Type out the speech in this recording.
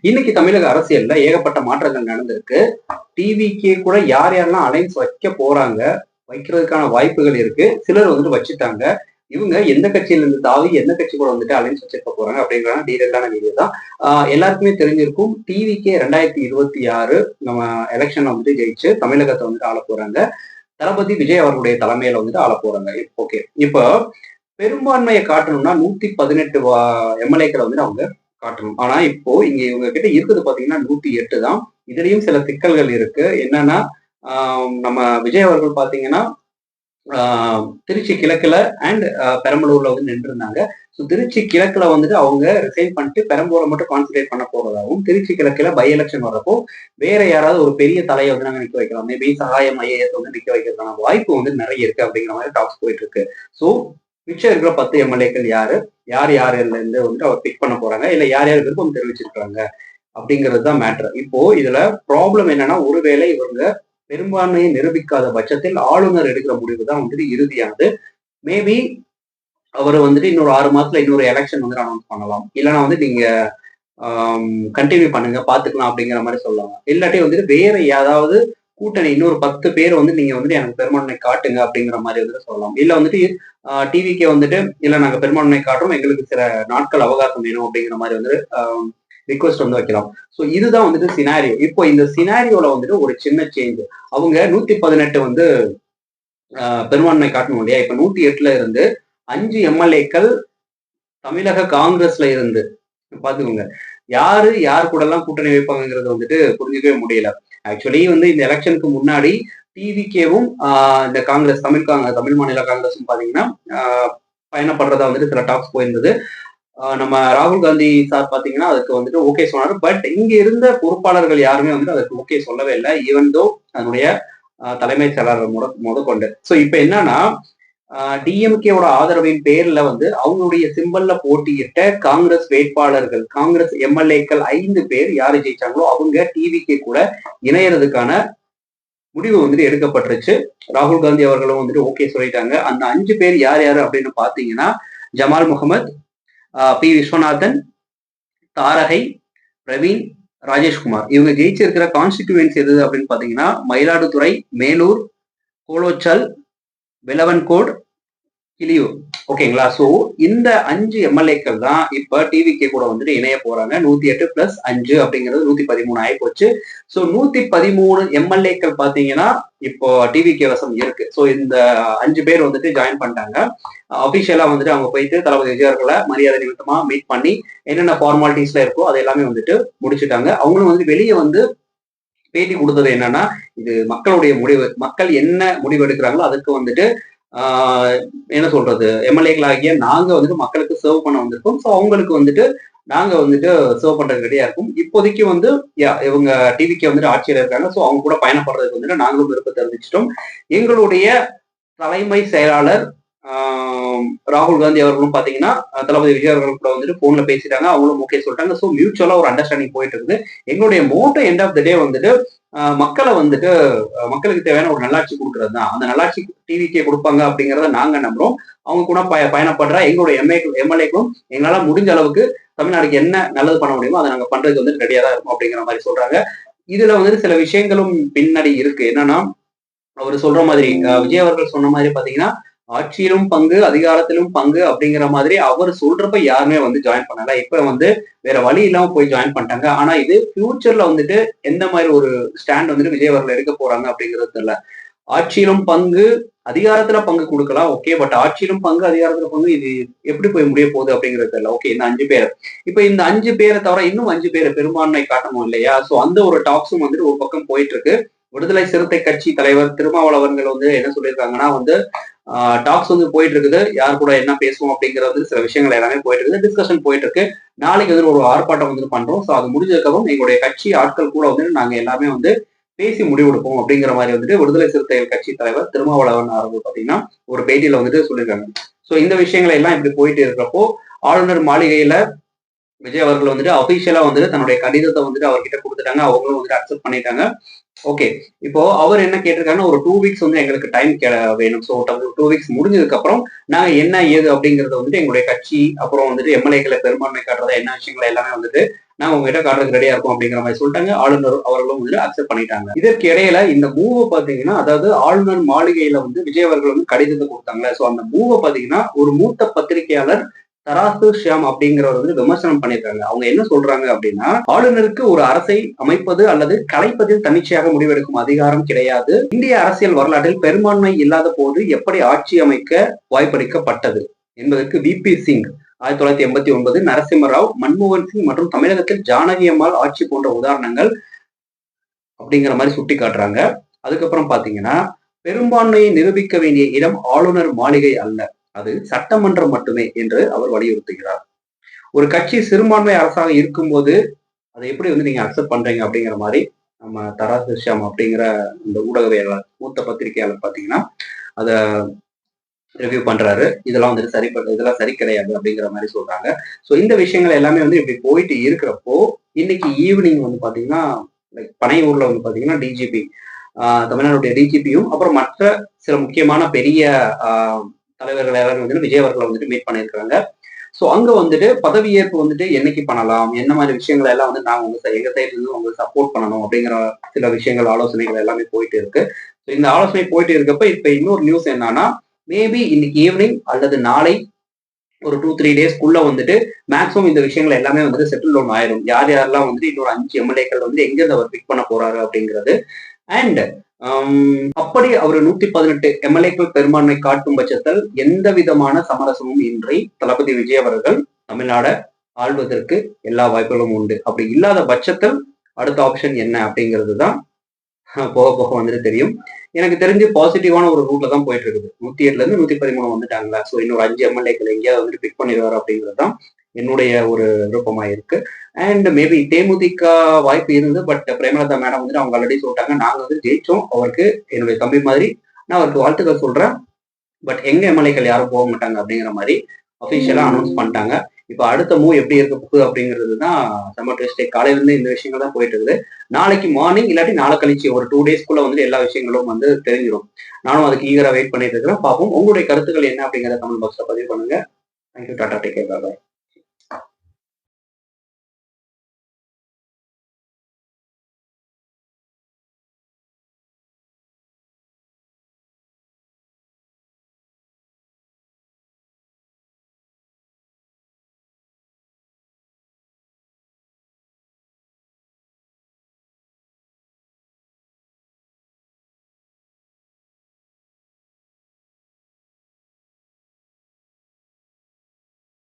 இன்னைக்கு தமிழக அரசியல்ல ஏகப்பட்ட மாற்றங்கள் நடந்திருக்கு. டிவிக்கே கூட யார் யாரெல்லாம் அலைன்ஸ் வைக்க போறாங்க, வைக்கிறதுக்கான வாய்ப்புகள் இருக்கு. சிலர் வந்துட்டு வச்சுட்டாங்க. இவங்க எந்த கட்சியில இருந்து தாவி எந்த கட்சி கூட வந்துட்டு அலைன்ஸ் வச்சிருக்க போறாங்க அப்படிங்கிற டீடைலான வீடியோ தான். எல்லாருக்குமே தெரிஞ்சிருக்கும். டிவிக்கே 2026 நம்ம எலெக்ஷன்ல வந்துட்டு ஜெயிச்சு தமிழகத்தை வந்துட்டு ஆள போறாங்க. தளபதி விஜய் அவர்களுடைய தலைமையில வந்துட்டு ஆள போறாங்க. ஓகே. இப்போ பெரும்பான்மையை காட்டணும்னா 118 எம்எல்ஏக்களை வந்துட்டு அவங்க காட்டணும். ஆனா இப்போ இங்க இவங்க கிட்ட இருக்குது பாத்தீங்கன்னா 108 தான். இதுலயும் சில சிக்கல்கள் இருக்கு. என்னன்னா நம்ம விஜய் அவர்கள் பாத்தீங்கன்னா திருச்சி கிழக்குல அண்ட் பெரம்பலூர்ல வந்து நின்று இருந்தாங்க. ஸோ திருச்சி கிழக்குல வந்துட்டு அவங்க ரிசைன் பண்ணிட்டு பெரம்பலூரை மட்டும் கான்சன்ட்ரேட் பண்ண போறதாகவும், திருச்சி கிழக்குல பை எலெக்ஷன் வர்றப்போ வேற யாராவது ஒரு பெரிய தலையை வந்து நாங்க நிக்க வைக்கலாம், மேபி சகாயம் ஐஏஎஸ் வந்து நிக்க வைக்கிறதுக்கான வாய்ப்பு வந்து நிறைய இருக்கு அப்படிங்கிற மாதிரி டாக்ஸ் போயிட்டு இருக்கு. ஸோ மிச்சம் இருக்கிற 10 எம்எல்ஏக்கள் யாரு, யார் இருந்து வந்துட்டு அவர் பிக் பண்ண போறாங்க, இல்ல யார் விருப்பம் தெரிவிச்சிருக்காங்க அப்படிங்கிறது தான் மேட்ரு. இப்போ இதுல ப்ராப்ளம் என்னன்னா, ஒருவேளை இவங்க பெரும்பான்மையை நிரூபிக்காத பட்சத்தில் ஆளுநர் எடுக்கிற முடிவு தான் வந்துட்டு இறுதியானது. மேபி அவர் வந்துட்டு இன்னொரு 6 மாசத்துல இன்னொரு எலெக்ஷன் வந்து அனௌன்ஸ் பண்ணலாம். இல்லைன்னா வந்து நீங்க கண்டினியூ பண்ணுங்க பாத்துக்கலாம் அப்படிங்கிற மாதிரி சொல்லலாம். இல்லாட்டி வந்துட்டு வேற ஏதாவது கூட்டணி இன்னொரு 10 பேர் வந்து நீங்க வந்துட்டு எனக்கு பெரும்பான்மை காட்டுங்க அப்படிங்கிற மாதிரி வந்துட்டு சொல்லலாம். இல்ல வந்துட்டு டிவிக்கே வந்துட்டு இல்ல நாங்க பெரும்பான்மை காட்டுறோம், எங்களுக்கு சில நாட்கள் அவகாசம் வேணும் அப்படிங்கிற மாதிரி வந்து ரிக்வஸ்ட் வந்து வைக்கலாம். ஸோ இதுதான் வந்துட்டு சினாரியோ. இப்போ இந்த சினாரியோல வந்துட்டு ஒரு சின்ன சேஞ்ச். அவங்க 118 வந்து பெரும்பான்மை காட்டணும் இல்லையா? இப்ப 108ல இருந்து 5 எம்எல்ஏக்கள் தமிழக காங்கிரஸ்ல இருந்து பாத்துக்கோங்க. யார் கூட எல்லாம் கூட்டணி வைப்பாங்கிறது வந்துட்டு புரிஞ்சுக்கவே முடியல. ஆக்சுவலி வந்து இந்த எலெக்ஷனுக்கு முன்னாடி டிவிகேவும் இந்த காங்கிரஸ் தமிழ் மாநில காங்கிரஸும் பாத்தீங்கன்னா பயணப்படுறதா வந்துட்டு சில டாக்ஸ் போயிருந்தது. நம்ம ராகுல் காந்தி சார் பாத்தீங்கன்னா அதுக்கு வந்துட்டு ஓகே சொன்னாரு. பட் இங்க இருந்த பொறுப்பாளர்கள் யாருமே வந்துட்டு அதுக்கு ஓகே சொல்லவே இல்லை. ஈவன் தோ அதனுடைய தலைமைச் செயலாளர் முதற்கொண்டு. ஸோ இப்ப என்னன்னா டிஎம்கேவோட ஆதரவின் பேர்ல வந்து அவங்களுடைய சிம்பல்ல போட்டியிட்ட காங்கிரஸ் வேட்பாளர்கள், காங்கிரஸ் எம்எல்ஏக்கள் 5 பேர் யாரு ஜெயிச்சாங்களோ அவங்க டிவிகே கூட இணையறதுக்கான முடிவு வந்துட்டு எடுக்கப்பட்டுருச்சு. ராகுல் காந்தி அவர்களும் வந்துட்டு ஓகே சொல்லிட்டாங்க. அந்த 5 பேர் யார் அப்படின்னு பாத்தீங்கன்னா ஜமால் முகமது, பி விஸ்வநாதன், தாரகை, பிரவீன், ராஜேஷ்குமார். இவங்க ஜெயிச்சிருக்கிற கான்ஸ்டிடியூவன்சி எது அப்படின்னு பாத்தீங்கன்னா மயிலாடுதுறை, மேலூர், கோலோச்சல், வெலவன்கோட், கிளியூர். ஓகேங்களா? சோ இந்த 5 எம்எல்ஏக்கள் தான் இப்ப டிவிகே கூட வந்துட்டு இணைய போறாங்க. 108 பிளஸ் 5 அப்படிங்கிறது 113 ஆகி போச்சு. சோ 113 எம்எல்ஏக்கள் பாத்தீங்கன்னா இப்போ டிவிகே வசம் இருக்கு. சோ இந்த 5 பேர் வந்துட்டு ஜாயின் பண்ணிட்டாங்க. அபிஷியலா வந்துட்டு அவங்க போயிட்டு தளபதி விஜய் அவர்களை மரியாதை நிமித்தமா மீட் பண்ணி என்னென்ன ஃபார்மாலிட்டிஸ்ல இருக்கோ அது எல்லாமே வந்துட்டு முடிச்சுட்டாங்க. அவங்களும் வந்து வெளியே வந்து பேட்டி கொடுத்தது என்னன்னா, இது மக்களுடைய முடிவு, மக்கள் என்ன முடிவு எடுக்கிறாங்களோ அதுக்கு வந்துட்டு என்ன சொல்றது, எம்எல்ஏக்கள் ஆகிய நாங்க வந்துட்டு மக்களுக்கு சர்வ் பண்ண வந்திருக்கோம். ஸோ அவங்களுக்கு வந்துட்டு நாங்க வந்துட்டு சர்வ் பண்றது ரெடியா இருக்கும். இப்போதைக்கு வந்து இவங்க டிவிக்கு வந்துட்டு ஆட்சியில் இருக்காங்க. ஸோ அவங்க கூட பயணப்படுறதுக்கு வந்துட்டு நாங்களும் விருப்பம் தெரிவிச்சிட்டோம். எங்களுடைய தலைமை செயலாளர் ராகுல் காந்தி அவர்களும் பாத்தீங்கன்னா தளபதி விஜய் அவர்கள் கூட வந்துட்டு போன்ல பேசிட்டாங்க. அவங்களும் ஓகே சொல்லிட்டாங்க. ஸோ மியூச்சுவலா ஒரு அண்டர்ஸ்டாண்டிங் போயிட்டு இருக்குது. எங்களுடைய மோட்டோ எண்ட் ஆஃப் த டே வந்துட்டு மக்களை வந்துட்டு மக்களுக்கு தேவையான ஒரு நல்லாட்சி கொடுக்கறது தான். அந்த நல்லாட்சி டிவிக்கே கொடுப்பாங்க அப்படிங்கிறத நாங்க நம்புறோம். அவங்க கூட பயணப்படுற எங்களுடைய எம்எல்ஏக்கும் எங்களால முடிஞ்ச அளவுக்கு தமிழ்நாடுக்கு என்ன நல்லது பண்ண முடியுமோ அதை நாங்க பண்றதுக்கு வந்து ரெடியா தான் இருக்கும் அப்படிங்கிற மாதிரி சொல்றாங்க. இதுல வந்துட்டு சில விஷயங்களும் பின்னாடி இருக்கு. என்னன்னா அவர் சொல்ற மாதிரி விஜய் அவர்கள் சொன்ன மாதிரி பாத்தீங்கன்னா ஆட்சியிலும் பங்கு, அதிகாரத்திலும் பங்கு அப்படிங்கிற மாதிரி அவர் சொல்றப்ப யாருமே வந்து ஜாயின் பண்ணல. இப்ப வந்து வேற வழி இல்லாம போய் ஜாயின் பண்ணிட்டாங்க. ஆனா இது ஃபியூச்சர்ல வந்துட்டு எந்த மாதிரி ஒரு ஸ்டாண்ட் வந்துட்டு விஜய் அவர்கள் எடுக்க போறாங்க அப்படிங்கிறது தெரியல. ஆட்சியிலும் பங்கு, அதிகாரத்துல பங்கு கொடுக்கலாம், ஓகே. பட் ஆட்சியிலும் பங்கு, அதிகாரத்துல பங்கு, இது எப்படி போய் முடிய போகுது அப்படிங்கிறது தெரியல. ஓகே, இந்த 5 பேர், இப்ப இந்த 5 பேரை தவிர இன்னும் 5 பேர் பெரும்பான்மை காட்டணும் இல்லையா? சோ அந்த ஒரு டாக்ஸும் வந்துட்டு ஒரு பக்கம் போயிட்டு இருக்கு. விடுதலை சிறுத்தை கட்சி தலைவர் திருமாவளவர்கள் வந்து என்ன சொல்லியிருக்காங்கன்னா வந்து டாக்ஸ் வந்து போயிட்டு இருக்குது, யார் கூட என்ன பேசுவோம் அப்படிங்கிறது சில விஷயங்கள் எல்லாமே போயிட்டு இருக்குது, டிஸ்கஷன் போயிட்டு இருக்கு. நாளைக்கு வந்து ஒரு ஆர்ப்பாட்டம் வந்து பண்றோம். ஸோ அது முடிஞ்சதுக்கப்புறம் எங்களுடைய கட்சி ஆட்கள் கூட வந்து நாங்க எல்லாமே வந்து பேசி முடிவெடுப்போம் அப்படிங்கிற மாதிரி வந்துட்டு விடுதலை சிறுத்தைகள் கட்சி தலைவர் திருமாவளவன் அவர்கள் பாத்தீங்கன்னா ஒரு பேட்டியில வந்துட்டு சொல்லியிருக்காங்க. ஸோ இந்த விஷயங்களை எல்லாம் இப்படி போயிட்டு இருக்கிறப்போ ஆளுநர் மாளிகையில விஜய் அவர்கள் வந்துட்டு அபிஷியலா வந்துட்டு தன்னுடைய கடிதத்தை வந்துட்டு அவர்கிட்ட கொடுத்துட்டாங்க. அவங்களும் வந்துட்டு அக்செப்ட் பண்ணிட்டாங்க. ஓகே. இப்போ அவர் என்ன கேட்டிருக்காருன்னா, ஒரு 2 வீக்ஸ் வந்து எங்களுக்கு டைம் வேணும். ஸோ 2 வீக்ஸ் முடிஞ்சதுக்கு அப்புறம் நாங்க என்ன ஏது அப்படிங்கிறத வந்துட்டு எங்களுடைய கட்சி, அப்புறம் வந்துட்டு எம்எல்ஏக்களை பெரும்பான்மை காட்டுறதா என்ன விஷயங்கள் எல்லாமே வந்துட்டு நாங்க உங்ககிட்ட காட்டுறதுக்கு ரெடியா இருக்கும் அப்படிங்கிற மாதிரி சொல்லிட்டாங்க. ஆளுநர் அவர்களும் வந்து அக்செப்ட் பண்ணிட்டாங்க. இதற்கு இடையில இந்த மூவ பாத்தீங்கன்னா, அதாவது ஆளுநர் மாளிகையில வந்து விஜய் அவர்கள் வந்து கடிதத்தை கொடுத்தாங்க. ஸோ அந்த மூவ பாத்தீங்கன்னா ஒரு மூத்த பத்திரிகையாளர் தராசு ஷியாம் அப்படிங்கிறவர் வந்து விமர்சனம் பண்ணியிருக்காங்க. அவங்க என்ன சொல்றாங்க அப்படின்னா, ஆளுநருக்கு ஒரு அரசை அமைப்பது அல்லது கலைப்பதில் தன்னிச்சையாக முடிவெடுக்கும் அதிகாரம் கிடையாது. இந்திய அரசியல் வரலாற்றில் பெரும்பான்மை இல்லாத போது எப்படி ஆட்சி அமைக்க வாய்ப்பளிக்கப்பட்டது என்பதற்கு விபி சிங் 1989, நரசிம்மராவ், மன்மோகன் சிங் மற்றும் தமிழகத்தில் ஜானகி அம்மாள் ஆட்சி போன்ற உதாரணங்கள் அப்படிங்கிற மாதிரி சுட்டி காட்டுறாங்க. அதுக்கப்புறம் பாத்தீங்கன்னா, பெரும்பான்மையை நிரூபிக்க வேண்டிய இடம் ஆளுநர் மாளிகை அல்ல, அது சட்டமன்றம் மட்டுமே என்று அவர் வலியுறுத்துகிறார். ஒரு கட்சி சிறுபான்மை அரசாக இருக்கும்போது அதை எப்படி வந்து நீங்க அக்செப்ட் பண்றீங்க அப்படிங்கிற மாதிரி நம்ம தராசு ஷியாம் அப்படிங்கிற இந்த ஊடகவியலாளர், மூத்த பத்திரிகையாளர் பாத்தீங்கன்னா அத ரிவ்யூ பண்றாரு. இதெல்லாம் வந்துட்டு இதெல்லாம் சரி கிடையாது அப்படிங்கிற மாதிரி சொல்றாங்க. ஸோ இந்த விஷயங்கள் எல்லாமே வந்து இப்படி போயிட்டு இருக்கிறப்போ, இன்னைக்கு ஈவினிங் வந்து பாத்தீங்கன்னா லைக் பனையூர்ல வந்து பாத்தீங்கன்னா டிஜிபி, தமிழ்நாடுடைய டிஜிபியும் அப்புறம் மற்ற சில முக்கியமான பெரிய தலைவர்கள் எல்லாரும் வந்துட்டு விஜய் அவர்களை வந்துட்டு மீட் பண்ணியிருக்காங்க. ஸோ அங்க வந்துட்டு பதவியேற்பு வந்துட்டு என்னைக்கு பண்ணலாம், என்ன மாதிரி விஷயங்கள் எல்லாம் வந்து நாங்க வந்து எங்க சைட்ல இருந்து உங்களுக்கு சப்போர்ட் பண்ணணும் அப்படிங்கிற சில விஷயங்கள் ஆலோசனைகள் எல்லாமே போயிட்டு இருக்கு. ஸோ இந்த ஆலோசனை போயிட்டு இருக்கப்ப இப்ப இன்னொரு நியூஸ் என்னன்னா, மேபி இன்னைக்கு ஈவினிங் அல்லது நாளை ஒரு 2-3 டேஸ்க்குள்ள வந்துட்டு மேக்ஸிமம் இந்த விஷயங்கள் எல்லாமே வந்துட்டு செட்டில் டவுன் ஆயிடும். யார் யாரெல்லாம் வந்துட்டு இன்னொரு 5 எம்எல்ஏக்கள் வந்து எங்க இருந்து அவர் பிக் பண்ண போறாரு அப்படிங்கிறது. அண்ட் அப்படி அவர் 118 எம்எல்ஏக்கள் பெரும்பான்மை காட்டும் பட்சத்தில் எந்த விதமான சமரசமும் இன்றி தளபதி விஜய் அவர்கள் தமிழ்நாட ஆள்வதற்கு எல்லா வாய்ப்புகளும் உண்டு. அப்படி இல்லாத பட்சத்தில் அடுத்த ஆப்ஷன் என்ன அப்படிங்கிறது தான் போக போக வந்துட்டு தெரியும். எனக்கு தெரிஞ்சு பாசிட்டிவான ஒரு ரூட்ல தான் போயிட்டு இருக்குது. 108ல இருந்து 113 வந்துட்டாங்களா, ஸோ இன்னொரு 5 எம்எல்ஏக்கள் எங்கேயாவது வந்துட்டு பிக் பண்ணிடுவாரு அப்படிங்கிறது தான் என்னுடைய ஒரு விருப்பமா இருக்கு. அண்ட் மேபி தேமுதிக வாய்ப்பு இருந்து, பட் பிரேமலதா மேடம் வந்துட்டு அவங்க ஆல்ரெடி சொல்லிட்டாங்க, நாங்க வந்து ஜெயிச்சோம், அவருக்கு என்னுடைய தம்பி மாதிரி நான் அவருக்கு வாழ்த்துக்கள் சொல்றேன், பட் எங்க எம்எல்ஏக்கள் யாரும் போக மாட்டாங்க அப்படிங்கிற மாதிரி அபிஷியலா அனௌன்ஸ் பண்ணிட்டாங்க. இப்ப அடுத்த மூவ் எப்படி இருக்க போகுது அப்படிங்கிறது தான் செம்ம ட்விஸ்டே. காலையில இருந்து இந்த விஷயங்கள் தான் போயிட்டு இருக்குது. நாளைக்கு மார்னிங் இல்லாட்டி நாளை கழிச்சு ஒரு 2 டேஸ்க்குள்ள வந்துட்டு எல்லா விஷயங்களும் வந்து தெரிஞ்சிடும். நானும் அதுக்கு ஈகரா வெயிட் பண்ணிட்டு இருக்கிறேன். பார்ப்போம். உங்களுடைய கருத்துக்கள் என்ன அப்படிங்கிறத கமெண்ட் பாக்ஸ்ல பதிவு பண்ணுங்க. தேங்க்யூ. டாடா. Take care. பாய்.